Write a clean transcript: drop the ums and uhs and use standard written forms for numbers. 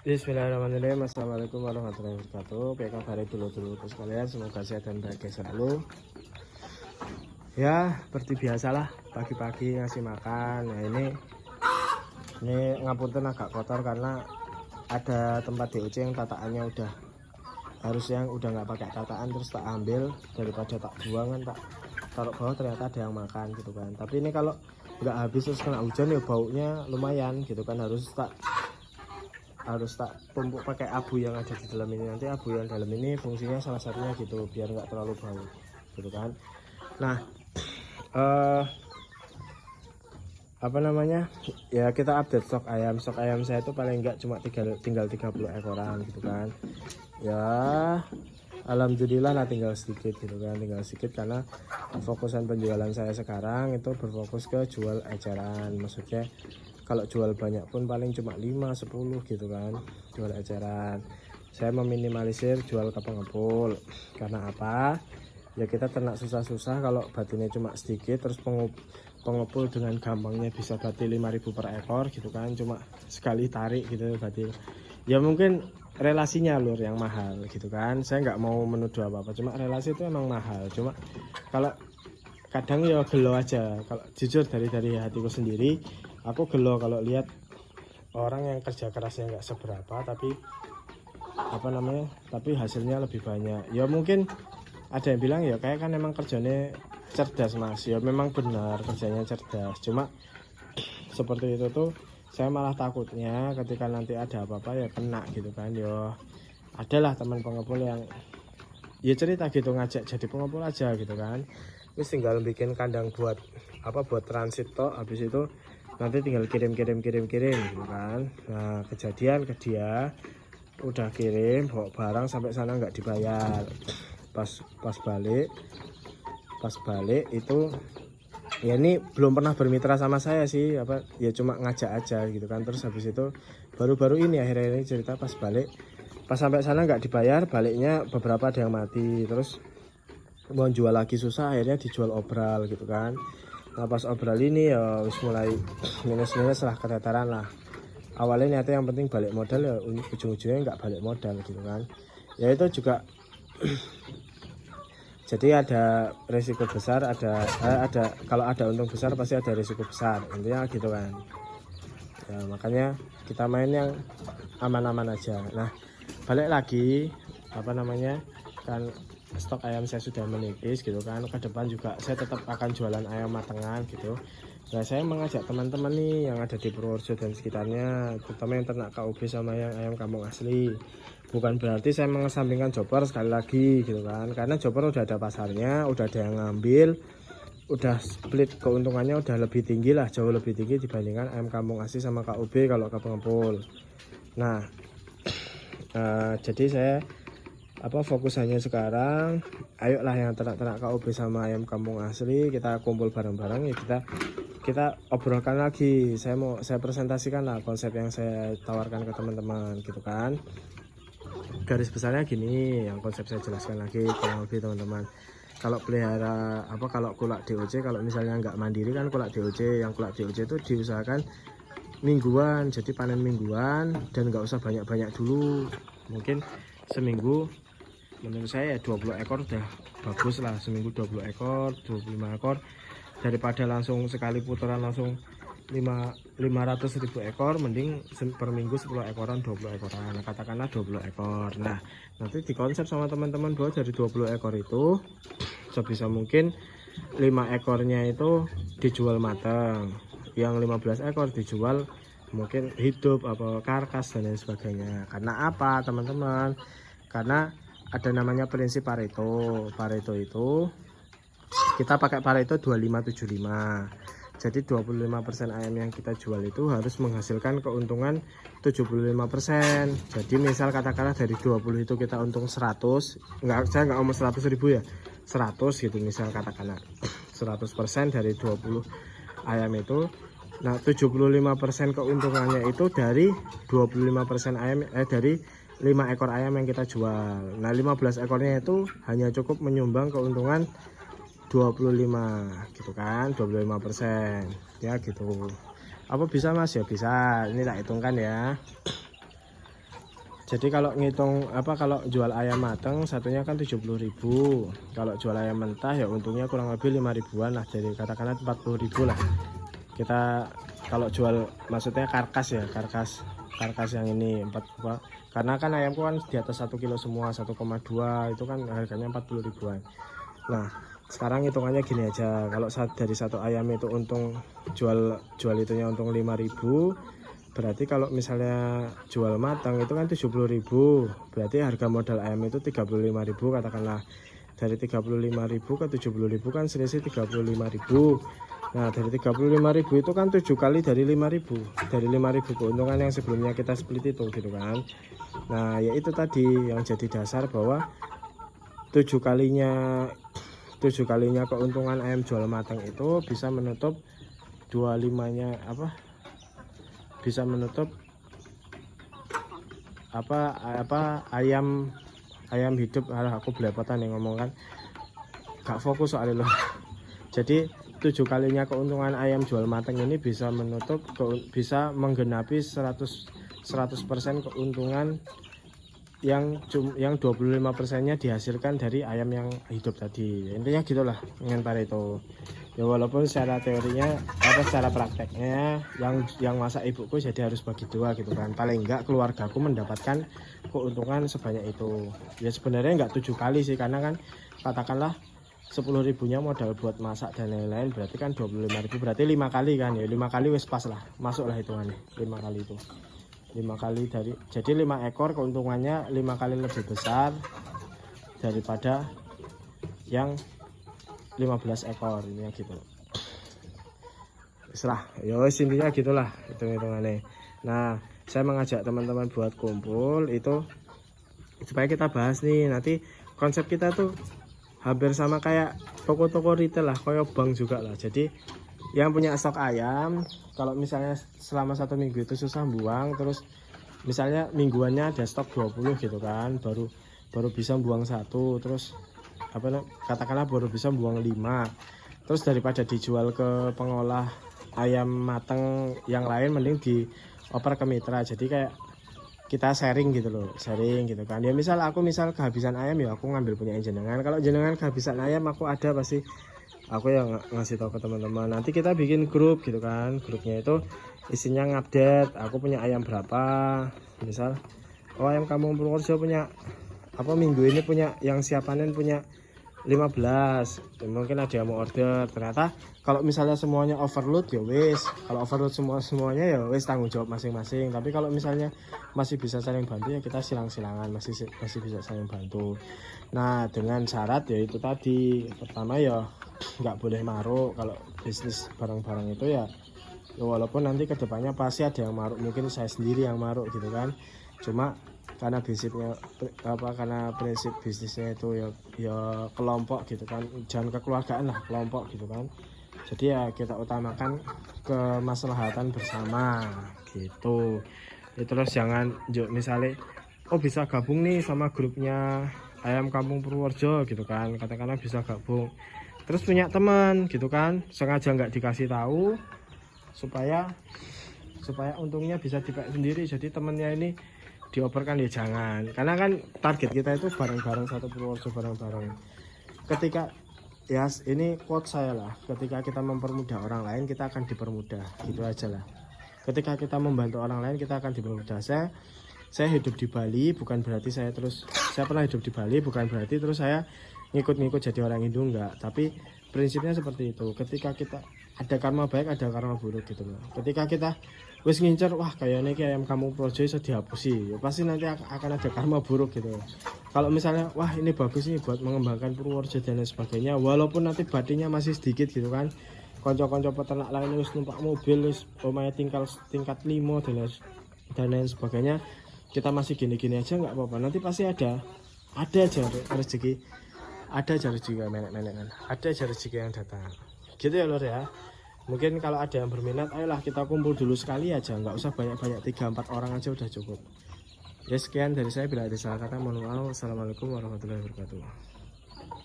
Bismillahirrahmanirrahim. Assalamualaikum warahmatullahi wabarakatuh. Apa kabar dulu sekalian, semoga sehat dan bahagia selalu. Ya, seperti biasalah pagi-pagi ngasih makan. Nah, ini ngapunten agak kotor karena ada tempat DOC yang tataannya udah harus yang udah nggak pakai tataan, terus tak ambil daripada tak buang kan, tak taruh bawah, ternyata ada yang makan gitu kan. Tapi ini kalau nggak habis terus kena hujan ya baunya lumayan gitu kan, harus tak tumpuk pakai abu yang ada di dalam ini. Nanti abu yang dalam ini fungsinya salah satunya gitu biar nggak terlalu bau gitu kan. Nah, apa namanya, ya kita update stok ayam saya itu paling enggak cuma tinggal 30 ekoran gitu kan ya. Alhamdulillah lah, tinggal sedikit gitu kan, tinggal sedikit karena fokusan penjualan saya sekarang itu berfokus ke jual eceran. Maksudnya kalau jual banyak pun paling cuma 5-10 gitu kan, jual eceran. Saya meminimalisir jual ke pengepul. Karena apa? Ya kita ternak susah-susah, kalau batinnya cuma sedikit terus pengepul dengan gampangnya bisa batin 5.000 per ekor gitu kan, cuma sekali tarik gitu batin. Ya mungkin relasinya lur yang mahal gitu kan, saya nggak mau menuduh apa-apa, cuma relasi itu emang mahal. Cuma kalau kadang ya gelo aja, kalau jujur dari hatiku sendiri, aku gelo kalau lihat orang yang kerja kerasnya nggak seberapa tapi apa namanya, tapi hasilnya lebih banyak. Ya mungkin ada yang bilang ya kayak kan emang kerjanya cerdas mas, ya memang benar kerjanya cerdas, cuma seperti itu tuh saya malah takutnya ketika nanti ada apa-apa ya kena gitu kan. Yo adalah teman pengepul yang ya cerita gitu, ngajak jadi pengepul aja gitu kan, terus tinggal bikin kandang buat buat transit toh, habis itu nanti tinggal kirim gitu kan. Nah kejadian ke dia udah kirim bawa barang sampai sana nggak dibayar, pas balik itu ya, ini belum pernah bermitra sama saya sih, ya cuma ngajak aja gitu kan. Terus habis itu baru-baru ini akhirnya ini cerita pas sampai sana nggak dibayar, baliknya beberapa ada yang mati, terus mau jual lagi susah, akhirnya dijual obral gitu kan. Nah pas obral ini ya wis mulai minus lah, keteteran lah. Awalnya niatnya yang penting balik modal, ya ujung-ujungnya nggak balik modal gitu kan. Ya itu juga jadi ada resiko besar, ada kalau ada untung besar pasti ada resiko besar, intinya gitu kan ya. Makanya kita main yang aman-aman aja. Nah balik lagi apa namanya, kan stok ayam saya sudah menipis gitu kan, ke depan juga saya tetap akan jualan ayam matengan gitu. Nah saya mengajak teman-teman nih yang ada di Purworejo dan sekitarnya, terutama yang ternak KUB sama yang ayam kampung asli. Bukan berarti saya mengesampingkan chopper sekali lagi gitu kan, karena chopper udah ada pasarnya, udah ada yang ngambil, udah split keuntungannya udah lebih tinggi lah, jauh lebih tinggi dibandingkan ayam kampung asli sama KUB kalau ke pengepul. Nah jadi saya fokusannya sekarang, ayolah yang ternak-ternak KUB sama ayam kampung asli kita kumpul bareng-bareng ya, kita obrolkan lagi. Saya presentasikan lah konsep yang saya tawarkan ke teman-teman gitu kan. Garis besarnya gini, yang konsep saya jelaskan lagi kurang lebih teman-teman. Kalau pelihara kalau kulak DOC, kalau misalnya nggak mandiri kan kulak DOC, yang kulak DOC itu diusahakan mingguan, jadi panen mingguan dan nggak usah banyak-banyak dulu, mungkin seminggu menurut saya ya 20 ekor udah bagus lah. Seminggu 20 ekor 25 ekor daripada langsung sekali putaran langsung 500.000 ekor, mending per minggu 10 ekoran 20 ekoran, nah, katakanlah 20 ekor. Nah nanti dikonsep sama teman-teman bahwa dari 20 ekor itu sebisa mungkin 5 ekornya itu dijual matang, yang 15 ekor dijual mungkin hidup apa karkas dan lain sebagainya. Karena apa teman-teman? Karena ada namanya prinsip Pareto. Pareto itu kita pakai Pareto 25-75. Jadi 25% ayam yang kita jual itu harus menghasilkan keuntungan 75%. Jadi misal katakanlah dari 20 itu kita untung 100, saya nggak ngomong 100.000 ya, 100 gitu misal katakanlah 100% dari 20 ayam itu. Nah 75% keuntungannya itu dari 25% ayam, dari 5 ekor ayam yang kita jual. Nah 15 ekornya itu hanya cukup menyumbang keuntungan 25 gitu kan, 25% ya gitu. Apa bisa mas? Ya bisa, ini tak hitungkan ya. Jadi kalau ngitung kalau jual ayam matang satunya kan 70.000. Kalau jual ayam mentah ya untungnya kurang lebih 5 ribuan lah. Jadi katakanlah 40.000 lah. Kita kalau jual maksudnya karkas ya, karkas yang ini karena kan ayamku kan di atas 1 kilo semua, 1,2 itu kan harganya 40 ribuan. Nah, sekarang hitungannya gini aja. Kalau dari satu ayam itu untung jual itunya untung 5.000. Berarti kalau misalnya jual matang itu kan 70.000, berarti harga modal ayam itu 35.000 katakanlah. Dari 35.000 ke 70.000 kan selisih 35.000. Nah dari 35.000 itu kan 7 kali dari 5.000, dari 5.000 keuntungan yang sebelumnya kita split itu gitu kan. Nah ya itu tadi yang jadi dasar bahwa 7 kalinya keuntungan ayam jual matang itu bisa menutup 25-nya bisa menutup ayam hidup. Aku belepotan yang ngomong kan, gak fokus soalnya loh. Jadi 7 kalinya keuntungan ayam jual matang ini bisa menggenapi 100% keuntungan yang 25%-nya dihasilkan dari ayam yang hidup tadi. Intinya gitulah ngentar itu. Ya walaupun secara teorinya secara prakteknya yang masak ibuku jadi harus bagi 2 gitu kan. Paling enggak keluargaku mendapatkan keuntungan sebanyak itu. Ya sebenarnya enggak 7 kali sih, karena kan katakanlah 10.000-nya modal buat masak dan lain-lain, berarti kan 25.000, berarti 5 kali kan ya. 5 kali wis pas lah, masuklah hitungannya 5 kali itu. 5 kali jadi 5 ekor keuntungannya 5 kali lebih besar daripada yang 15 ekor ini gitu. Setelah ya intinya gitulah hitung-hitungannya. Nah saya mengajak teman-teman buat kumpul itu supaya kita bahas nih, nanti konsep kita tuh hampir sama kayak toko-toko retail lah, kayak bank juga lah. Jadi yang punya stok ayam, kalau misalnya selama 1 minggu itu susah buang, terus misalnya mingguannya ada stok 20 gitu kan, baru bisa buang 1, terus katakanlah baru bisa buang 5, terus daripada dijual ke pengolah ayam matang yang lain, mending dioper ke mitra. Jadi kayak kita sharing gitu loh, sharing gitu kan ya. Aku kehabisan ayam ya aku ngambil punya jenengan, kalau jenengan kehabisan ayam aku ada, pasti aku yang ngasih tahu ke teman-teman. Nanti kita bikin grup gitu kan, grupnya itu isinya ngupdate aku punya ayam berapa. Misal ayam Kampung Purworejo punya minggu ini punya yang siap panen punya 15, mungkin ada yang mau order. Ternyata kalau misalnya semuanya overload ya wis, kalau overload semuanya ya wis tanggung jawab masing-masing. Tapi kalau misalnya masih bisa saling bantu ya kita silang-silangan, masih bisa saling bantu. Nah dengan syarat ya itu tadi, pertama ya nggak boleh maruk. Kalau bisnis barang-barang itu ya walaupun nanti kedepannya pasti ada yang maruk, mungkin saya sendiri yang maruk gitu kan. Cuma karena prinsip bisnisnya itu ya kelompok gitu kan, jangan kekeluargaan lah, kelompok gitu kan. Jadi ya kita utamakan kemaslahatan bersama gitu ya. Terus jangan misalnya bisa gabung nih sama grupnya ayam Kampung Purworejo gitu kan, katakanlah bisa gabung, terus punya teman gitu kan, sengaja nggak dikasih tahu supaya untungnya bisa dipakai sendiri. Jadi temennya ini dioperkan ya jangan, karena kan target kita itu bareng-bareng satu Purworejo, bareng-bareng. Ketika ya ini quote saya lah, ketika kita mempermudah orang lain kita akan dipermudah, gitu aja lah. Ketika kita membantu orang lain kita akan dipermudah. Saya hidup di Bali bukan berarti saya pernah hidup di Bali bukan berarti terus saya ngikut-ngikut jadi orang Indo, enggak. Tapi prinsipnya seperti itu. Ketika kita ada karma baik ada karma buruk gitu loh. Ketika kita wis ngincer wah kayaknya ayam Kampung Purworejo bisa dihapusi ya, pasti nanti akan ada karma buruk gitu. Kalau misalnya wah ini bagus nih buat mengembangkan Purworejo dan lain sebagainya, walaupun nanti badinya masih sedikit gitu kan, konco-konco peternak lain wis numpak mobil wis omahe tingkat 5 dan lain sebagainya, kita masih gini-gini aja nggak apa-apa. Nanti pasti ada aja rezeki, ada aja rezeki menek-menek kan, ada aja rezeki yang datang gitu ya lor ya. Mungkin kalau ada yang berminat, ayolah kita kumpul dulu sekali aja, nggak usah banyak-banyak, 3-4 orang aja udah cukup ya. Sekian dari saya, bila ada salah kata mohon maaf. Assalamualaikum warahmatullahi wabarakatuh.